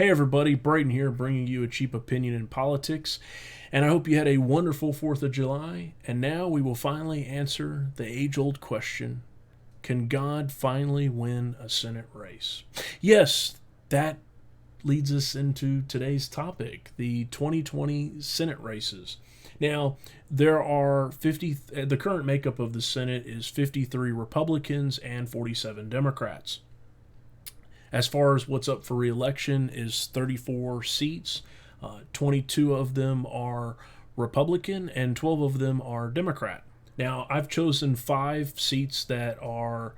Hey everybody, Brayden here, bringing you a cheap opinion in politics, and I hope you had a wonderful 4th of July, and now we will finally answer the age-old question, can God finally win a Senate race? Yes, that leads us into today's topic, the 2020 Senate races. Now, there are the current makeup of the Senate is 53 Republicans and 47 Democrats. As far as what's up for re-election is 34 seats. 22 of them are Republican and 12 of them are Democrat. Now, I've chosen 5 seats that are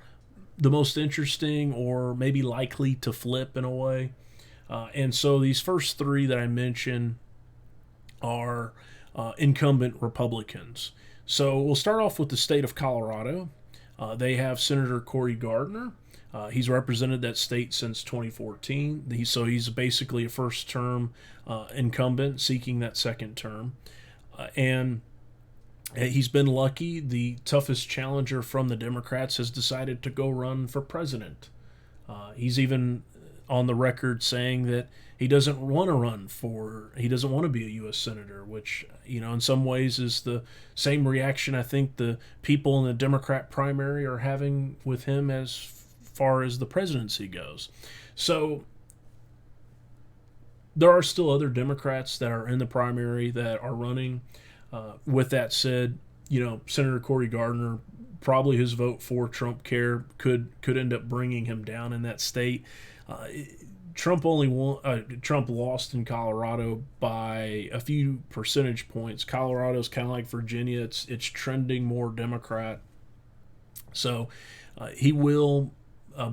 the most interesting or maybe likely to flip in a way. And so these first 3 that I mentioned are incumbent Republicans. So we'll start off with the state of Colorado. They have Senator Cory Gardner. He's represented that state since 2014, so he's basically a first-term incumbent seeking that second term. And he's been lucky. The toughest challenger from the Democrats has decided to go run for president. He's even on the record saying that he doesn't want to be a U.S. Senator, which, in some ways is the same reaction I think the people in the Democrat primary are having with him as far as the presidency goes. So there are still other Democrats that are in the primary that are running. With that said, Senator Cory Gardner, probably his vote for Trump care could end up bringing him down in that state. Trump lost in Colorado by a few percentage points. Colorado's kind of like Virginia; it's trending more Democrat. So he will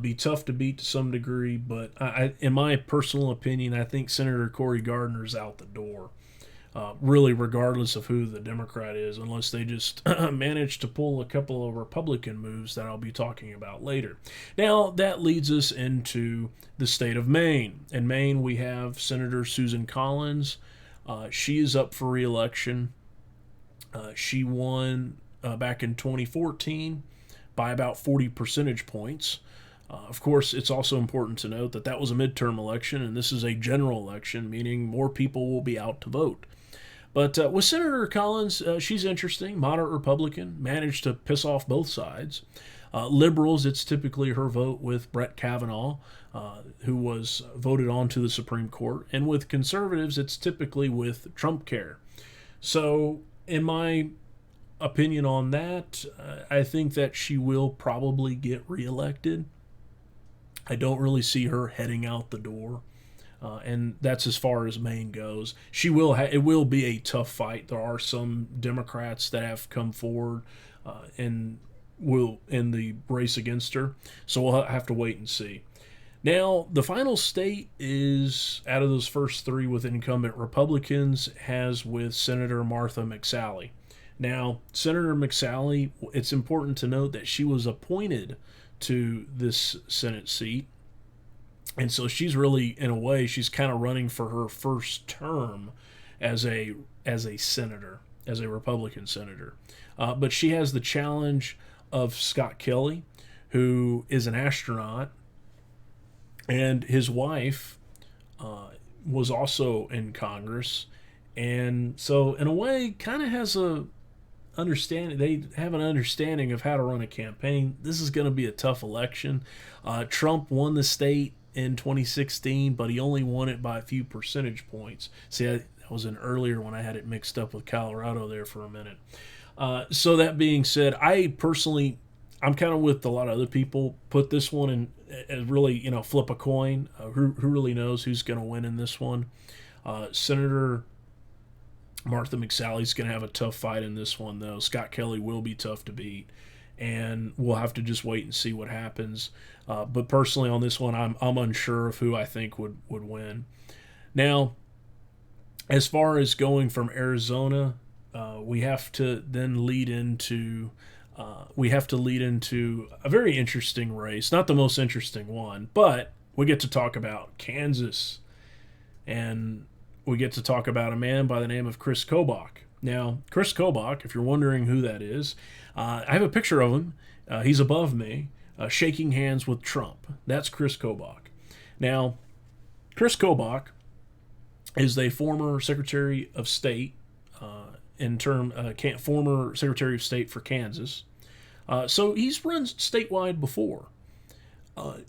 be tough to beat to some degree, but in my personal opinion, I think Senator Cory Gardner's out the door, really regardless of who the Democrat is, unless they just manage to pull a couple of Republican moves that I'll be talking about later. Now, that leads us into the state of Maine. In Maine, we have Senator Susan Collins. She is up for re-election. She won back in 2014 by about 40 percentage points. Of course, it's also important to note that was a midterm election, and this is a general election, meaning more people will be out to vote. But with Senator Collins, she's interesting, moderate Republican, managed to piss off both sides. Liberals, it's typically her vote with Brett Kavanaugh, who was voted on to the Supreme Court. And with conservatives, it's typically with Trump care. So, in my opinion on that, I think that she will probably get reelected. I don't really see her heading out the door, and that's as far as Maine goes. It will be a tough fight. There are some Democrats that have come forward and will in the race against her, so we'll have to wait and see. Now, the final state is, out of those first 3 with incumbent Republicans, has with Senator Martha McSally. Now, Senator McSally, it's important to note that she was appointed to this Senate seat, and so she's really, in a way, she's kind of running for her first term as a senator, as a Republican senator. But she has the challenge of Scott Kelly, who is an astronaut, and his wife was also in Congress, and so in a way, kind of has a understanding. They have an understanding of how to run a campaign. This is going to be a tough election. Trump won the state in 2016, but he only won it by a few percentage points. See, that was an earlier when I had it mixed up with Colorado there for a minute. So that being said, I'm kind of with a lot of other people. Put this one in as really, flip a coin. Who really knows who's going to win in this one? Senator Martha McSally's going to have a tough fight in this one, though. Scott Kelly will be tough to beat, and we'll have to just wait and see what happens. But personally, on this one, I'm unsure of who I think would win. Now, as far as going from Arizona, we have to then lead into a very interesting race. Not the most interesting one, but we get to talk about Kansas, and we get to talk about a man by the name of Kris Kobach. Now, Kris Kobach, if you're wondering who that is, I have a picture of him. He's above me, shaking hands with Trump. That's Kris Kobach. Now, Kris Kobach is a former Secretary of State, former Secretary of State for Kansas. So he's run statewide before.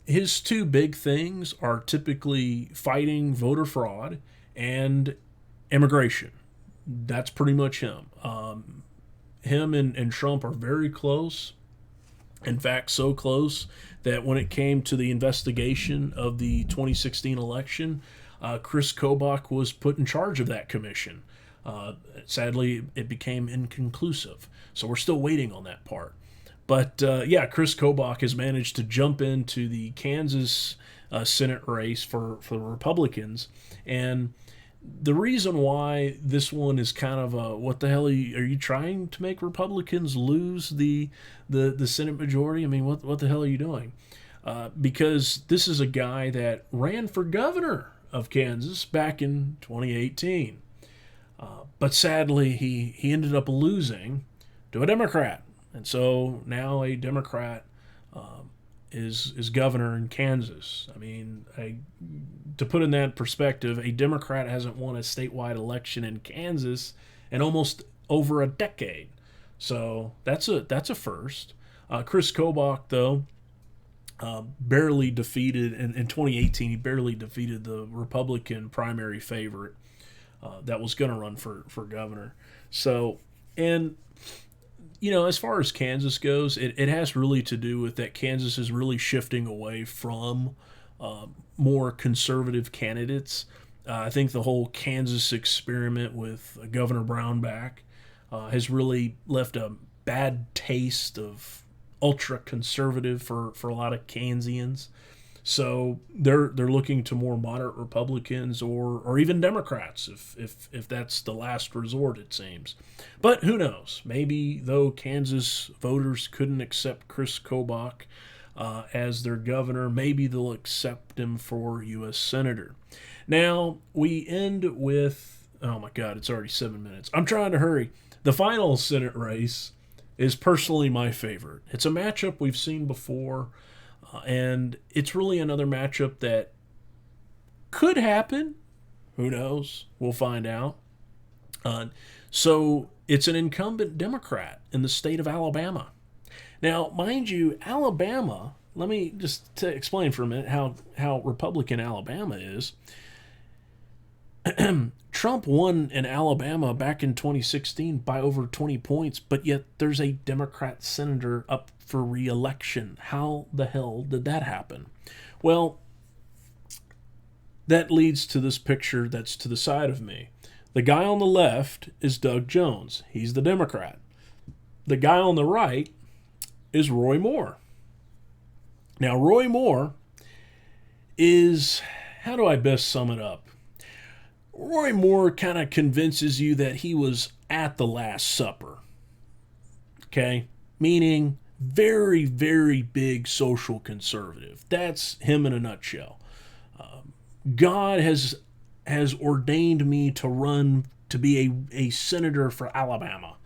His two big things are typically fighting voter fraud and immigration. That's pretty much him. Him and Trump are very close. In fact, so close that when it came to the investigation of the 2016 election, Kris Kobach was put in charge of that commission. Sadly, it became inconclusive, so we're still waiting on that part. But Kris Kobach has managed to jump into the Kansas Senate race for the Republicans, and the reason why this one is kind of a what the hell are you trying to make Republicans lose the Senate majority? I mean, what the hell are you doing? Because this is a guy that ran for governor of Kansas back in 2018, but sadly he ended up losing to a Democrat, and so now a Democrat is governor in Kansas. I mean, to put in that perspective, a Democrat hasn't won a statewide election in Kansas in almost over a decade. So that's a first. Kris Kobach, though, barely defeated in 2018. He barely defeated the Republican primary favorite that was going to run for governor. So, and as far as Kansas goes, it has really to do with that Kansas is really shifting away from more conservative candidates. I think the whole Kansas experiment with Governor Brownback has really left a bad taste of ultra-conservative for a lot of Kansans. So they're looking to more moderate Republicans or even Democrats if that's the last resort, it seems. But who knows? Maybe though Kansas voters couldn't accept Kris Kobach as their governor, maybe they'll accept him for U.S. Senator. Now we end with, oh my God, it's already 7 minutes. I'm trying to hurry. The final Senate race is personally my favorite. It's a matchup we've seen before. And it's really another matchup that could happen. Who knows? We'll find out. So it's an incumbent Democrat in the state of Alabama. Now, mind you, Alabama, let me just explain for a minute how Republican Alabama is. Trump won in Alabama back in 2016 by over 20 points, but yet there's a Democrat senator up for re-election. How the hell did that happen? Well, that leads to this picture that's to the side of me. The guy on the left is Doug Jones. He's the Democrat. The guy on the right is Roy Moore. Now, Roy Moore is, how do I best sum it up? Roy Moore kind of convinces you that he was at the Last Supper. Okay? Meaning very, very big social conservative. That's him in a nutshell. God has ordained me to run to be a senator for Alabama.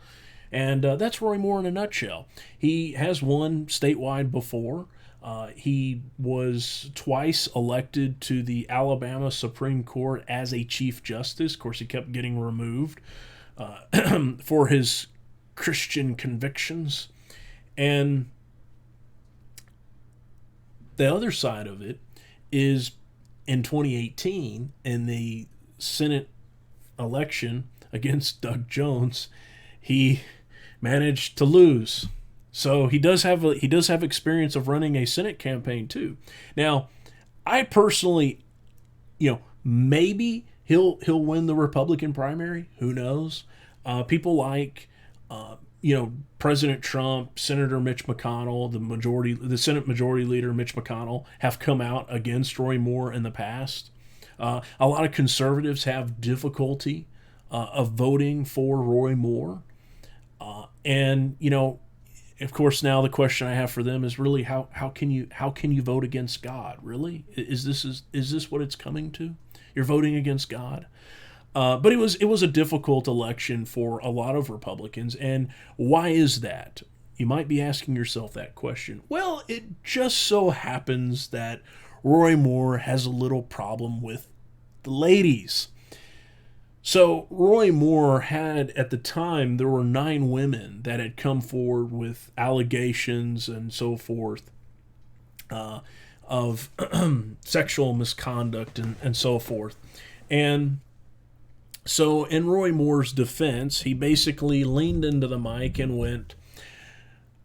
And that's Roy Moore in a nutshell. He has won statewide before. He was twice elected to the Alabama Supreme Court as a Chief Justice. Of course, he kept getting removed for his Christian convictions. And the other side of it is in 2018, in the Senate election against Doug Jones, he managed to lose. So he does have experience of running a Senate campaign too. Now, I personally, maybe he'll win the Republican primary. Who knows? People like President Trump, Senator Mitch McConnell, the Senate Majority Leader Mitch McConnell have come out against Roy Moore in the past. A lot of conservatives have difficulty of voting for Roy Moore, and of course, now the question I have for them is really how can you vote against God? Really, is this what it's coming to? You're voting against God. But it was a difficult election for a lot of Republicans, and why is that? You might be asking yourself that question. Well, it just so happens that Roy Moore has a little problem with the ladies. So Roy Moore had, at the time, there were 9 women that had come forward with allegations and so forth of sexual misconduct and so forth. And so in Roy Moore's defense, he basically leaned into the mic and went,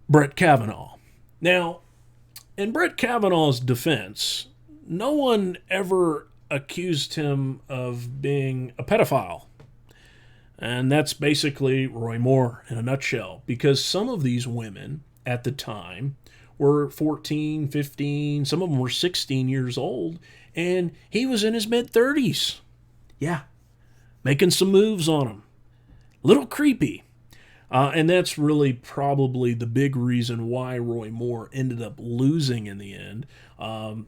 Brett Kavanaugh. Now, in Brett Kavanaugh's defense, no one ever accused him of being a pedophile. And that's basically Roy Moore in a nutshell, because some of these women at the time were 14, 15, some of them were 16 years old, and he was in his mid-30s. Yeah, making some moves on them. Little creepy. And that's really probably the big reason why Roy Moore ended up losing in the end. And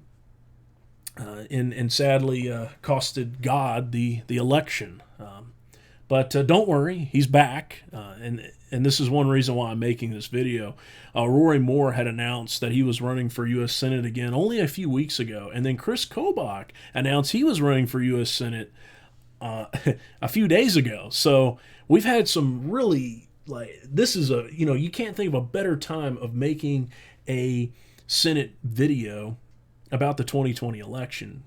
sadly costed God the election. But don't worry, he's back. And this is one reason why I'm making this video. Roy Moore had announced that he was running for U.S. Senate again only a few weeks ago. And then Kris Kobach announced he was running for U.S. Senate a few days ago. So we've had some really, this is you can't think of a better time of making a Senate video about the 2020 election.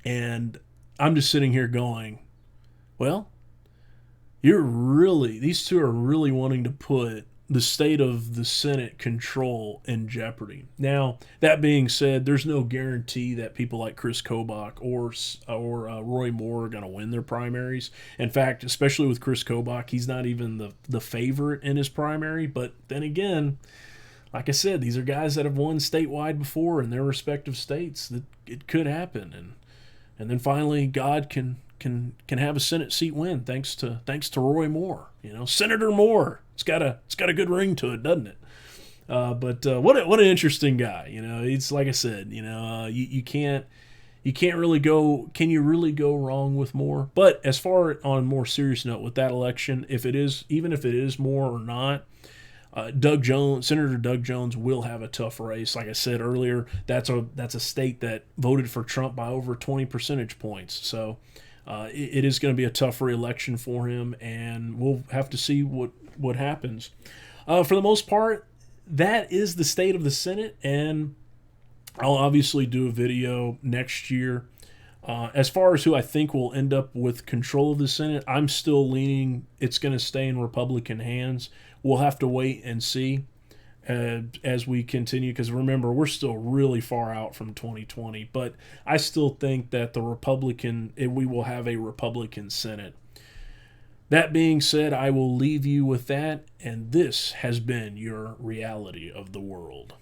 And I'm just sitting here going, well, these two are really wanting to put the state of the Senate control in jeopardy. Now, that being said, there's no guarantee that people like Kris Kobach or Roy Moore are going to win their primaries. In fact, especially with Kris Kobach, he's not even the favorite in his primary. But then again, like I said, these are guys that have won statewide before in their respective states. That it could happen, and then finally, God can have a Senate seat win thanks to Roy Moore. Senator Moore. It's got a good ring to it, doesn't it? But what an interesting guy. It's like I said. You can't really go. Can you really go wrong with Moore? But as far on a more serious note, with that election, even if it is Moore or not, Senator Doug Jones will have a tough race. Like I said earlier, that's a state that voted for Trump by over 20 percentage points. So it is going to be a tough re-election for him, and we'll have to see what happens. For the most part, that is the state of the Senate, and I'll obviously do a video next year. As far as who I think will end up with control of the Senate, I'm still leaning it's going to stay in Republican hands. We'll have to wait and see as we continue, because remember, we're still really far out from 2020. But I still think that we will have a Republican Senate. That being said, I will leave you with that, and this has been your reality of the world.